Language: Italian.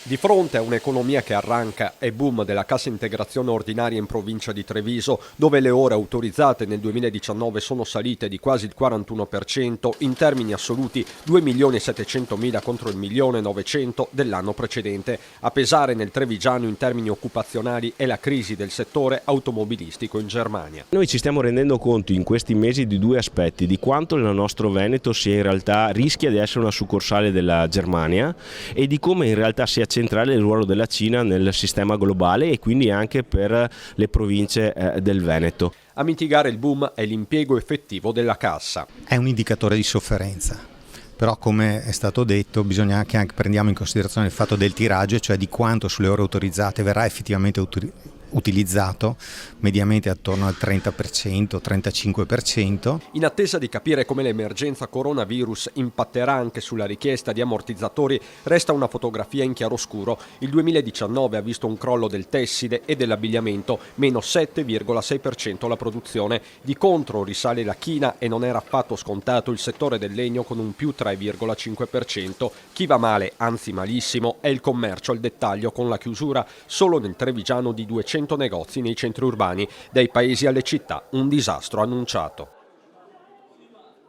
Di fronte a un'economia che arranca e boom della cassa integrazione ordinaria in provincia di Treviso, dove le ore autorizzate nel 2019 sono salite di quasi il 41%, in termini assoluti 2.700.000 contro il 1.900.000 dell'anno precedente. A pesare nel trevigiano in termini occupazionali è la crisi del settore automobilistico in Germania. Noi ci stiamo rendendo conto in questi mesi di due aspetti: di quanto il nostro Veneto sia in realtà rischia di essere una succursale della Germania e di come in realtà sia centrale il ruolo della Cina nel sistema globale e quindi anche per le province del Veneto. A mitigare il boom è l'impiego effettivo della cassa. È un indicatore di sofferenza, però come è stato detto bisogna che anche prendiamo in considerazione il fatto del tiraggio, cioè di quanto sulle ore autorizzate verrà effettivamente utilizzato, mediamente attorno al 30%, 35%. In attesa di capire come l'emergenza coronavirus impatterà anche sulla richiesta di ammortizzatori, resta una fotografia in chiaroscuro. Il 2019 ha visto un crollo del tessile e dell'abbigliamento, meno 7,6% la produzione. Di contro risale la china e non era affatto scontato il settore del legno con un più 3,5%. Chi va male, anzi malissimo, è il commercio al dettaglio con la chiusura solo nel trevigiano di 200 negozi nei centri urbani, dai paesi alle città, un disastro annunciato.